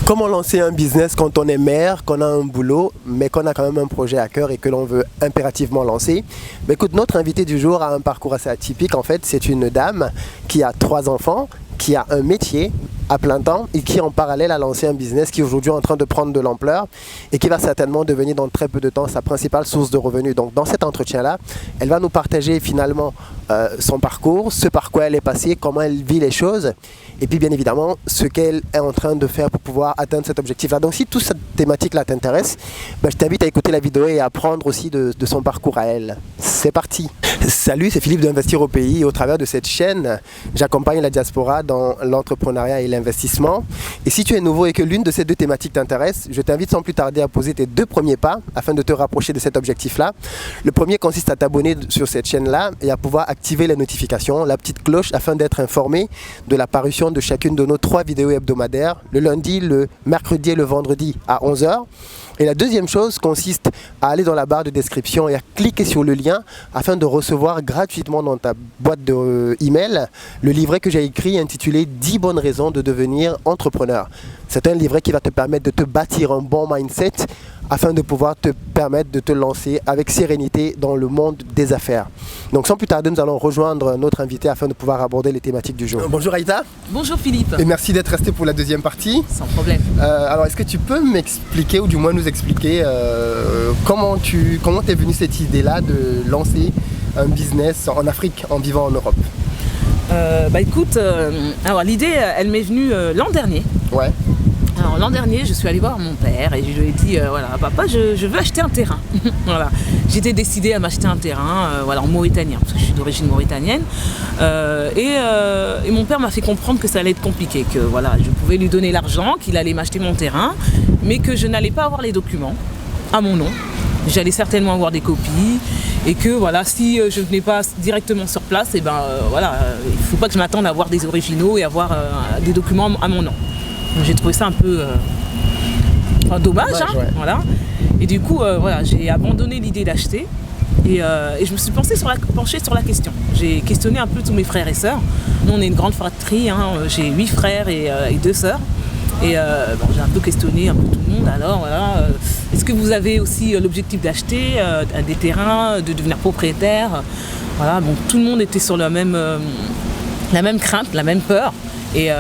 Comment lancer un business quand on est mère, qu'on a un boulot, mais qu'on a quand même un projet à cœur et que l'on veut impérativement lancer? Mais écoute, notre invité du jour a un parcours assez atypique. En fait, c'est une dame qui a 3 enfants, qui a un métier à plein temps et qui en parallèle a lancé un business qui aujourd'hui est en train de prendre de l'ampleur et qui va certainement devenir dans très peu de temps sa principale source de revenus. Donc dans cet entretien-là, elle va nous partager finalement son parcours, ce par quoi elle est passée, comment elle vit les choses et puis bien évidemment ce qu'elle est en train de faire pour pouvoir atteindre cet objectif-là. Donc si toute cette thématique-là t'intéresse, je t'invite à écouter la vidéo et à apprendre aussi de son parcours à elle. C'est parti. Salut, c'est Philippe d'Investir au Pays et au travers de cette chaîne, j'accompagne la diaspora dans l'entrepreneuriat et l'investissement. Et si tu es nouveau et que l'une de ces 2 thématiques t'intéresse, je t'invite sans plus tarder à poser tes 2 premiers pas afin de te rapprocher de cet objectif-là. Le premier consiste à t'abonner sur cette chaîne-là et à pouvoir activer les notifications, la petite cloche afin d'être informé de la parution de chacune de nos 3 vidéos hebdomadaires, le lundi, le mercredi et le vendredi à 11 h. Et la deuxième chose consiste à aller dans la barre de description et à cliquer sur le lien afin de recevoir gratuitement dans ta boîte d'email le livret que j'ai écrit intitulé 10 bonnes raisons de devenir entrepreneur. C'est un livret qui va te permettre de te bâtir un bon mindset afin de pouvoir te permettre de te lancer avec sérénité dans le monde des affaires. Donc sans plus tarder, nous allons rejoindre notre invité afin de pouvoir aborder les thématiques du jour. Bonjour Aïta. Bonjour Philippe. Et merci d'être resté pour la deuxième partie. Sans problème. Alors est-ce que tu peux m'expliquer ou du moins nous expliquer comment t'es venue cette idée-là de lancer un business en Afrique en vivant en Europe? Écoute, alors l'idée elle m'est venue l'an dernier. Ouais. Alors l'an dernier, je suis allée voir mon père et je lui ai dit voilà, papa, je veux acheter un terrain. Voilà. J'étais décidée à m'acheter un terrain en mauritanien, parce que je suis d'origine mauritanienne. Et mon père m'a fait comprendre que ça allait être compliqué, que voilà, je pouvais lui donner l'argent, qu'il allait m'acheter mon terrain, mais que je n'allais pas avoir les documents à mon nom. J'allais certainement avoir des copies et que voilà, si je ne venais pas directement sur place, il ne faut pas que je m'attende à avoir des originaux et avoir des documents à mon nom. J'ai trouvé ça un peu dommage, hein, ouais. Voilà. Et du coup, j'ai abandonné l'idée d'acheter et je me suis penchée sur la question. J'ai questionné un peu tous mes frères et sœurs. Nous, on est une grande fratrie, hein, j'ai 8 frères et 2 sœurs. Et j'ai un peu questionné un peu tout le monde. Alors voilà, est-ce que vous avez aussi l'objectif d'acheter des terrains, de devenir propriétaire? Voilà, bon, tout le monde était sur la même crainte, la même peur. Et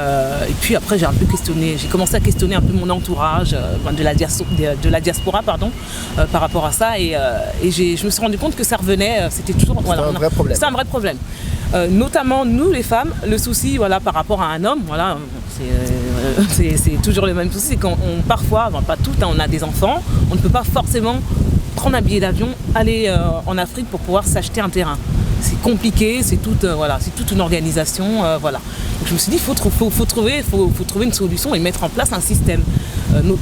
puis après j'ai un peu questionné, j'ai commencé à questionner un peu mon entourage de la diaspora par rapport à ça et je me suis rendu compte que ça revenait, c'était toujours un vrai problème. C'est un vrai problème. Notamment nous les femmes, le souci par rapport à un homme, c'est toujours le même souci, c'est qu'on parfois, pas toutes, on a des enfants, on ne peut pas forcément prendre un billet d'avion, aller en Afrique pour pouvoir s'acheter un terrain. C'est compliqué, c'est toute une organisation, voilà. Donc je me suis dit, il faut trouver une solution et mettre en place un système.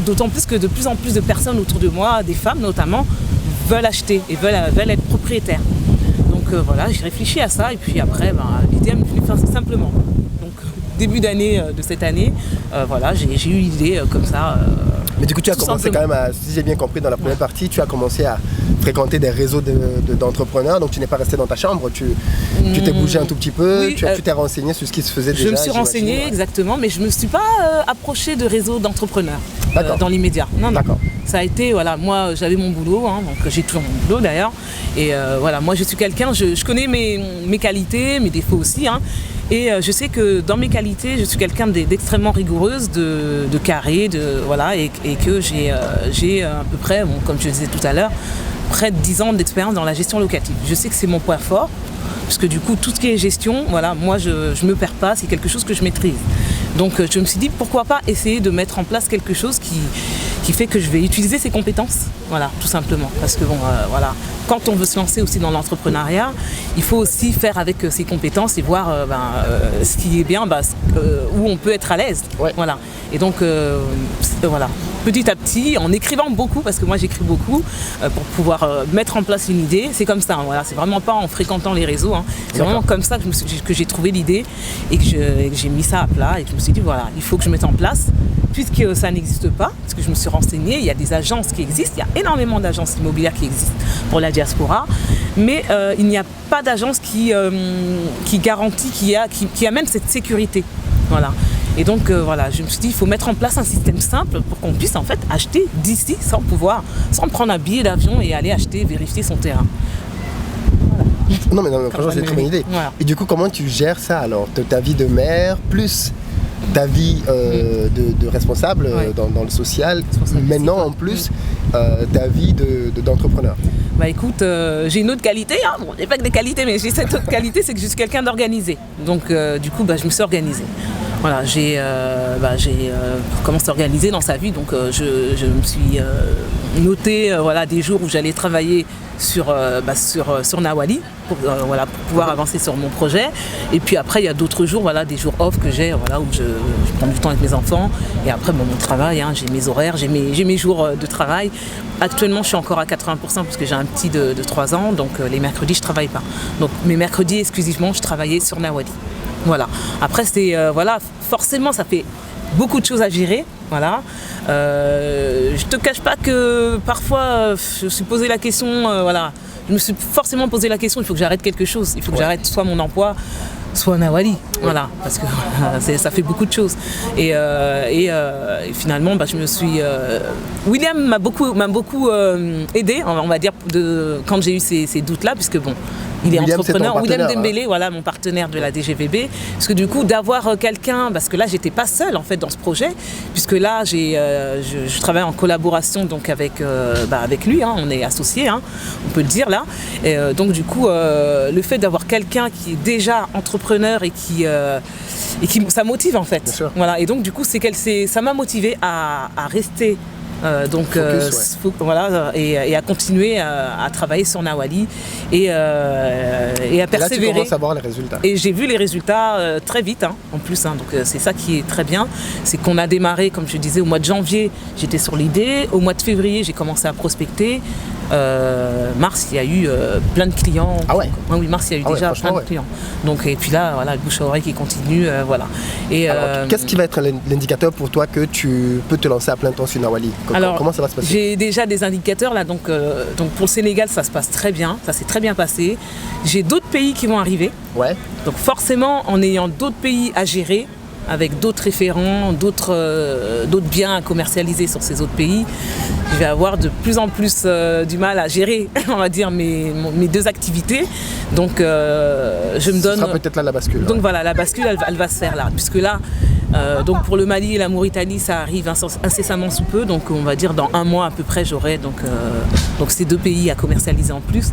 D'autant plus que de plus en plus de personnes autour de moi, des femmes notamment, veulent acheter et veulent être propriétaires. Donc j'ai réfléchi à ça et puis après, l'idée m'est venue faire ça simplement. Donc début d'année de cette année, j'ai eu l'idée comme ça. Mais du coup, tu as commencé quand même si j'ai bien compris dans la première partie, tu as commencé à fréquenter des réseaux d'entrepreneurs, donc tu n'es pas resté dans ta chambre, tu t'es bougé un tout petit peu, oui, tu t'es renseigné sur ce qui se faisait déjà. Je me suis renseignée, exactement, mais je ne me suis pas approchée de réseaux d'entrepreneurs dans l'immédiat. Non. D'accord. Ça a été, moi j'avais mon boulot, hein, donc j'ai toujours mon boulot d'ailleurs, et moi je suis quelqu'un, je connais mes qualités, mes défauts aussi, hein. Et je sais que dans mes qualités, je suis quelqu'un d'extrêmement rigoureuse, de carré, et que j'ai à peu près, comme je le disais tout à l'heure, près de 10 ans d'expérience dans la gestion locative. Je sais que c'est mon point fort, parce que du coup, tout ce qui est gestion, moi je ne me perds pas, c'est quelque chose que je maîtrise. Donc je me suis dit, pourquoi pas essayer de mettre en place quelque chose qui fait que je vais utiliser ces compétences, tout simplement. Parce que quand on veut se lancer aussi dans l'entrepreneuriat, il faut aussi faire avec ses compétences et voir ce qui est bien, où on peut être à l'aise. Ouais. Voilà. Et donc, petit à petit, en écrivant beaucoup, parce que moi j'écris beaucoup, pour pouvoir mettre en place une idée, c'est comme ça. C'est vraiment pas en fréquentant les réseaux. Hein. C'est vraiment comme ça que j'ai trouvé l'idée et que j'ai mis ça à plat et que je me suis dit, il faut que je mette en place. Puisque ça n'existe pas, parce que je me suis renseignée, il y a des agences qui existent, il y a énormément d'agences immobilières qui existent pour la diaspora, mais il n'y a pas d'agence qui garantit, qui amène cette sécurité. Voilà. Et donc voilà, je me suis dit, il faut mettre en place un système simple pour qu'on puisse en fait acheter d'ici sans prendre un billet d'avion et aller acheter, vérifier son terrain. Non, mais franchement, c'est une très bonne idée. Voilà. Et du coup, comment tu gères ça alors, ta vie de mère, plus ta vie de responsable dans le social, maintenant en plus ta vie d'entrepreneur? Bah écoute, j'ai une autre qualité, hein. Bon, j'ai pas que des qualités, mais j'ai cette autre qualité, c'est que je suis quelqu'un d'organisé. Donc du coup, je me suis organisée. Voilà, j'ai commencé à s'organiser dans sa vie, donc je me suis noté des jours où j'allais travailler sur Nawali pour pouvoir avancer sur mon projet. Et puis après, il y a d'autres jours, des jours off que j'ai, où je prends du temps avec mes enfants. Et après, mon travail, hein, j'ai mes horaires, j'ai mes jours de travail. Actuellement, je suis encore à 80% parce que j'ai un petit de 3 ans, donc les mercredis, je ne travaille pas. Donc mes mercredis, exclusivement, je travaillais sur Nawali. Voilà. Après, forcément, ça fait beaucoup de choses à gérer. Voilà. Je te cache pas que parfois, je me suis posé la question. Je me suis forcément posé la question. Il faut que j'arrête quelque chose. Il faut que j'arrête soit mon emploi, soit Nawali. Voilà, parce que ça fait beaucoup de choses. Et finalement, je me suis. William m'a beaucoup aidé, on va dire, quand j'ai eu ces doutes-là, puisque bon. Il est entrepreneur, William Dembélé, mon partenaire de la DGVB. Parce que du coup, d'avoir quelqu'un, parce que là, j'étais pas seule en fait dans ce projet, puisque là, je travaille en collaboration donc avec lui, hein, on est associés, hein, on peut le dire là. Et donc du coup, le fait d'avoir quelqu'un qui est déjà entrepreneur et qui ça motive en fait. Voilà. Et donc du coup, ça m'a motivé à rester. Et à continuer à travailler sur Nawali et à persévérer. Et là, tu commences à voir les résultats. Et j'ai vu les résultats très vite, hein, en plus. Hein, donc c'est ça qui est très bien. C'est qu'on a démarré, comme je disais, au mois de janvier, j'étais sur l'idée. Au mois de février, j'ai commencé à prospecter. Mars, il y a eu plein de clients. Ah ouais. Oui, mars, il y a eu déjà plein de clients. Donc, et puis là, le bouche à oreille qui continue, voilà. Et alors, qu'est-ce qui va être l'indicateur pour toi que tu peux te lancer à plein temps sur Nawali? Comment ça va se passer? J'ai déjà des indicateurs là, donc pour le Sénégal, ça se passe très bien, ça s'est très bien passé. J'ai d'autres pays qui vont arriver. Ouais. Donc forcément, en ayant d'autres pays à gérer, avec d'autres référents, d'autres biens à commercialiser sur ces autres pays, je vais avoir de plus en plus du mal à gérer, on va dire, mes deux activités. Donc je me donne... Ce sera peut-être là la bascule. Donc voilà, la bascule, elle va se faire là, puisque là, donc pour le Mali et la Mauritanie, ça arrive incessamment sous peu. Donc on va dire dans 1 mois à peu près, j'aurai donc ces 2 pays à commercialiser en plus.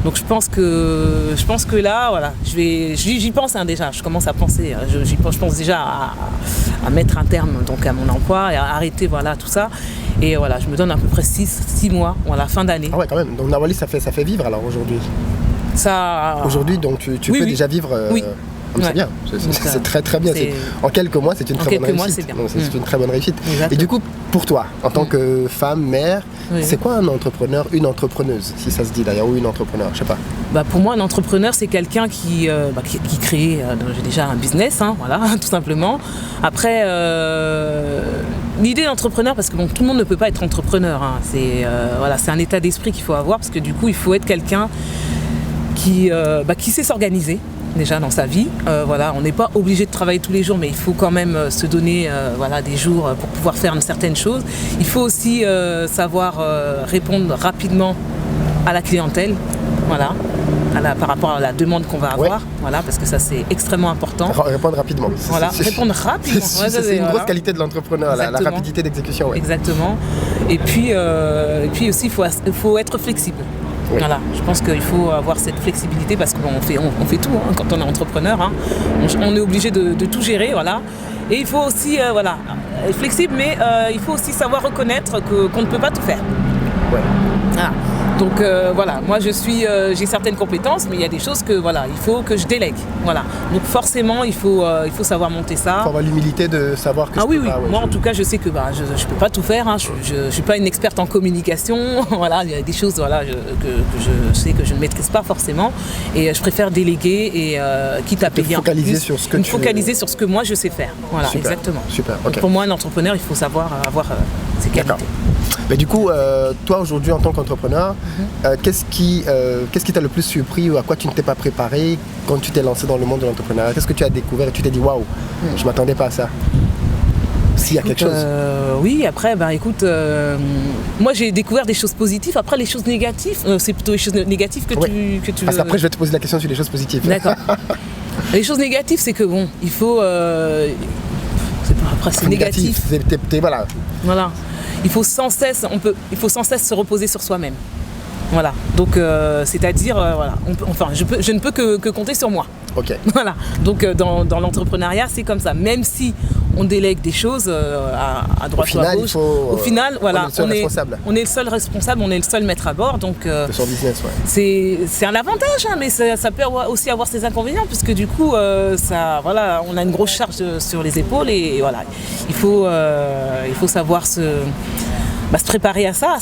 Donc je pense que là, voilà, j'y pense hein, déjà. Je commence à penser. Je pense déjà à mettre un terme donc à mon emploi et à arrêter tout ça. Et voilà, je me donne à peu près 6 mois, fin d'année. Ah ouais, quand même. Donc Nawali, ça fait vivre alors aujourd'hui. Aujourd'hui, donc tu peux déjà vivre. Oui. C'est bien, c'est très très bien. En quelques mois, c'est une très bonne réussite. C'est une très bonne réussite. Exactement. Et du coup, pour toi, en tant que femme, mère, c'est quoi un entrepreneur, une entrepreneuse, si ça se dit d'ailleurs, ou une entrepreneur, je sais pas. Pour moi, un entrepreneur, c'est quelqu'un qui crée déjà un business, hein, voilà, tout simplement. Après, l'idée d'entrepreneur, parce que tout le monde ne peut pas être entrepreneur, hein, c'est un état d'esprit qu'il faut avoir, parce que du coup, il faut être quelqu'un qui sait s'organiser. Déjà dans sa vie, on n'est pas obligé de travailler tous les jours, mais il faut quand même se donner des jours pour pouvoir faire certaines choses. Il faut aussi savoir répondre rapidement à la clientèle, par rapport à la demande qu'on va avoir, parce que ça c'est extrêmement important. Répondre rapidement. Répondre rapidement. C'est une grosse qualité de l'entrepreneur, la rapidité d'exécution. Ouais. Exactement. Et puis aussi il faut être flexible. Oui. Voilà, je pense qu'il faut avoir cette flexibilité parce qu'on fait tout hein, quand on est entrepreneur. Hein. On est obligé de tout gérer, voilà. Et il faut aussi être flexible, mais il faut aussi savoir reconnaître qu'on ne peut pas tout faire. Ouais. Voilà. Donc moi j'ai certaines compétences, mais il y a des choses que il faut que je délègue. Voilà. Donc forcément il faut savoir monter ça. Il faut avoir l'humilité de savoir que moi en tout cas je sais que je peux pas tout faire. Hein. Je suis pas une experte en communication. Voilà, il y a des choses que je sais que je ne maîtrise pas forcément, et je préfère déléguer et quitte à payer focaliser sur ce que focaliser sur ce que moi je sais faire. Voilà, super, exactement. Super. Okay. Donc pour moi un entrepreneur il faut savoir avoir ses qualités. Mais du coup, toi aujourd'hui en tant qu'entrepreneur, qu'est-ce qui t'a le plus surpris ou à quoi tu ne t'es pas préparé quand tu t'es lancé dans le monde de l'entrepreneuriat? Qu'est-ce que tu as découvert et tu t'es dit waouh, je ne m'attendais pas à ça? s'il y a quelque chose. Oui, après, écoute, moi j'ai découvert des choses positives. Après, les choses négatives, c'est plutôt les choses négatives que tu Parce qu'après, je vais te poser la question sur les choses positives. D'accord. Les choses négatives, c'est que bon, il faut... après, c'est négatif. Voilà. Voilà. Il faut sans cesse se reposer sur soi-même. Voilà, donc c'est-à-dire, voilà, je ne peux que compter sur moi. Ok. Voilà, donc dans l'entrepreneuriat, c'est comme ça. Même si on délègue des choses à droite ou à gauche, au final, voilà, on est le seul responsable, on est le seul maître à bord. Donc, de son business, ouais. C'est un avantage, hein, mais ça peut aussi avoir ses inconvénients, puisque du coup, voilà, on a une grosse charge sur les épaules et voilà, il faut savoir se préparer à ça,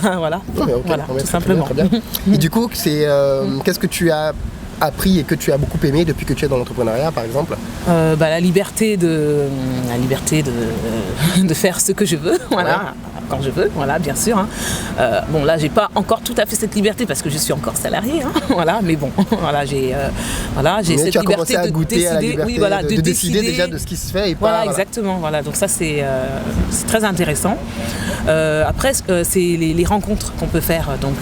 voilà, voilà, tout simplement. Très bien. Et du coup, qu'est-ce que tu as appris et que tu as beaucoup aimé depuis que tu es dans l'entrepreneuriat, par exemple? La liberté de faire ce que je veux, voilà. Quand je veux, voilà, bien sûr. Hein. Bon, là, j'ai pas encore tout à fait cette liberté parce que je suis encore salarié, hein, voilà. Mais bon, voilà, j'ai cette liberté de goûter à la liberté, oui, voilà, de décider déjà de ce qui se fait et voilà, exactement. Voilà, donc ça, c'est très intéressant. Après, c'est les rencontres qu'on peut faire. Donc,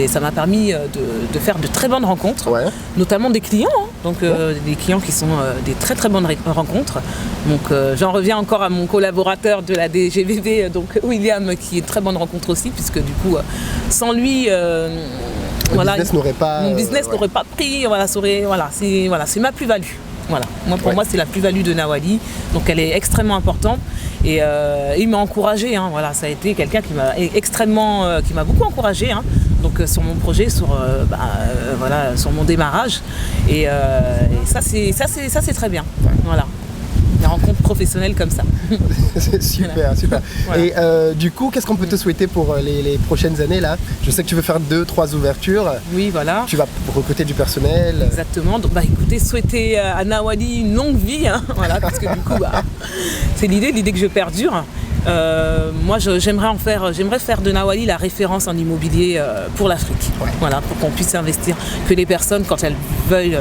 ça m'a permis de faire de très bonnes rencontres, notamment des clients. Hein. Donc, des clients qui sont des très très bonnes rencontres. Donc, j'en reviens encore à mon collaborateur de la DGVV, donc William, qui est une très bonne rencontre aussi, puisque du coup, sans lui, mon business n'aurait pas pris. Voilà, c'est ma plus-value. Voilà. Pour moi, c'est la plus-value de Nawali, donc elle est extrêmement importante. Et il m'a encouragé, hein, voilà, ça a été quelqu'un qui m'a beaucoup encouragé, hein, donc sur mon projet, sur mon démarrage. Et ça c'est très bien. Voilà. Des rencontres professionnelles comme ça. C'est super, voilà. Super. Voilà. Et du coup, qu'est-ce qu'on peut te souhaiter pour les prochaines années là? Je sais que tu veux faire 2-3 ouvertures. Oui, voilà. Tu vas recruter du personnel. Exactement. Donc, écoutez, souhaiter à Nawali une longue vie, hein, voilà, parce que du coup, c'est l'idée que je perdure. Moi, j'aimerais faire de Nawali la référence en immobilier pour l'Afrique. Voilà, pour qu'on puisse investir, que les personnes, quand elles veulent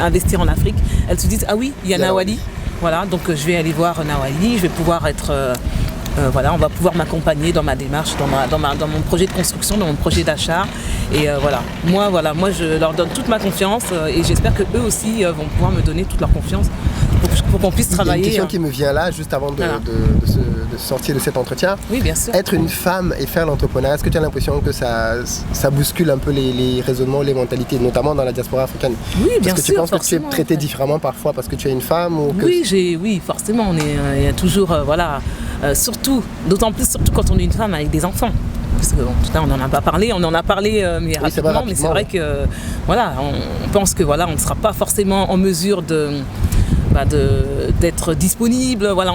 investir en Afrique, elles se disent, ah oui, il y a Nawali. Voilà, donc je vais aller voir Nawali, je vais pouvoir être... on va pouvoir m'accompagner dans ma démarche, dans mon projet de construction, dans mon projet d'achat. Et moi, je leur donne toute ma confiance et j'espère que eux aussi vont pouvoir me donner toute leur confiance pour qu'on puisse travailler. Il y a une question qui me vient là, juste avant de sortir de cet entretien. Oui, bien sûr. Être une femme et faire l'entrepreneuriat, est-ce que tu as l'impression que ça bouscule un peu les raisonnements, les mentalités, notamment dans la diaspora africaine? Oui, bien sûr. Est-ce que tu penses que tu es traitée différemment parfois parce que tu es une femme ou que... Oui, forcément. Il y a toujours, d'autant plus quand on est une femme avec des enfants. Parce que tout à l'heure, on n'en a pas parlé, mais rapidement, mais c'est vrai que on pense que on ne sera pas forcément en mesure d'être disponible. Voilà,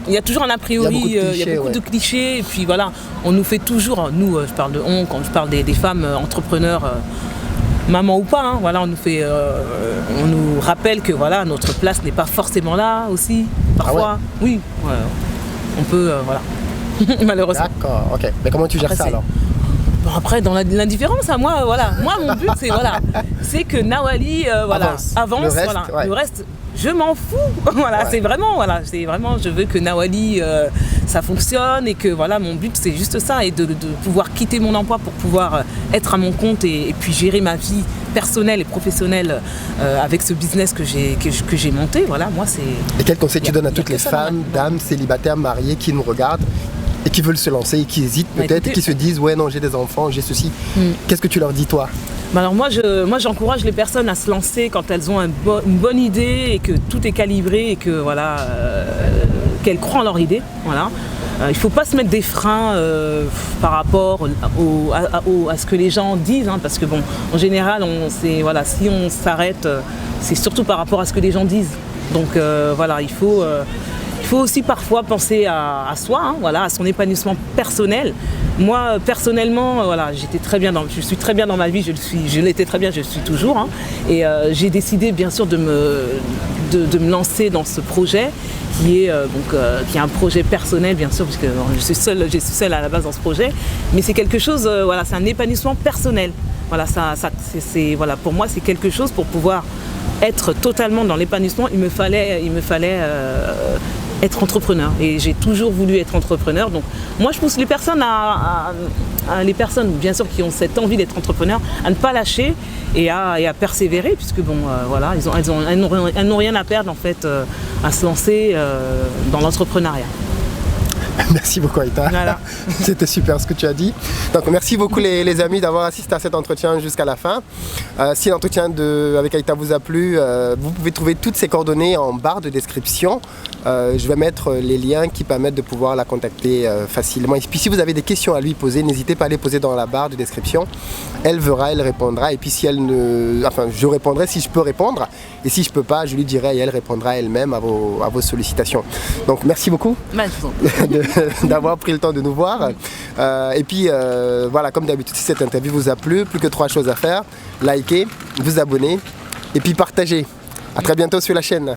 il y a toujours un a priori, il y a beaucoup de clichés, et puis voilà, on nous fait toujours, je parle de quand je parle des femmes entrepreneurs, maman ou pas, hein, voilà, on nous rappelle que notre place n'est pas forcément là aussi, parfois. Oui, on peut, malheureusement. D'accord, ok. Mais comment tu gères ça alors? Après, dans l'indifférence, moi, mon but, c'est que Nawali avance. Le reste, je m'en fous. C'est vraiment, je veux que Nawali, ça fonctionne et que mon but, c'est juste ça, et de pouvoir quitter mon emploi pour pouvoir être à mon compte et puis gérer ma vie personnelle et professionnelle avec ce business que j'ai monté. Voilà, moi, c'est... Et quel conseil tu donnes à toutes les femmes, dames, célibataires, mariées qui nous regardent et qui veulent se lancer et qui hésitent peut-être et qui se disent ouais non, j'ai des enfants, j'ai ceci. Qu'est-ce que tu leur dis toi? Alors moi j'encourage les personnes à se lancer quand elles ont une bonne idée et que tout est calibré et que qu'elles croient en leur idée. Voilà. Il ne faut pas se mettre des freins par rapport à ce que les gens disent, hein, parce que bon, en général, si on s'arrête, c'est surtout par rapport à ce que les gens disent. Donc il faut aussi parfois penser à soi, hein, à son épanouissement personnel. Moi, personnellement, je suis très bien dans ma vie, je l'étais très bien, je le suis toujours. Hein, et j'ai décidé, bien sûr, de me lancer dans ce projet qui est un projet personnel, bien sûr, parce que je suis seule à la base dans ce projet. Mais c'est quelque chose, c'est un épanouissement personnel. Pour moi, c'est quelque chose pour pouvoir être totalement dans l'épanouissement, il me fallait être entrepreneur. Et j'ai toujours voulu être entrepreneur. Donc moi, je pousse les personnes les personnes, bien sûr, qui ont cette envie d'être entrepreneur, à ne pas lâcher et à persévérer, puisque bon, voilà, elles n'ont rien à perdre en fait à se lancer dans l'entrepreneuriat. Merci beaucoup Aïta, voilà. C'était super ce que tu as dit. Donc merci beaucoup les amis d'avoir assisté à cet entretien jusqu'à la fin. Si l'entretien avec Aïta vous a plu, vous pouvez trouver toutes ses coordonnées en barre de description. Je vais mettre les liens qui permettent de pouvoir la contacter facilement. Et puis si vous avez des questions à lui poser, n'hésitez pas à les poser dans la barre de description. Elle verra, elle répondra. Et puis si je répondrai si je peux répondre. Et si je peux pas, je lui dirai et elle répondra elle-même à vos sollicitations. Donc merci beaucoup d'avoir pris le temps de nous voir. Et puis voilà, comme d'habitude, si cette interview vous a plu, plus que 3 choses à faire. Likez, vous abonner et puis partagez. À très bientôt sur la chaîne.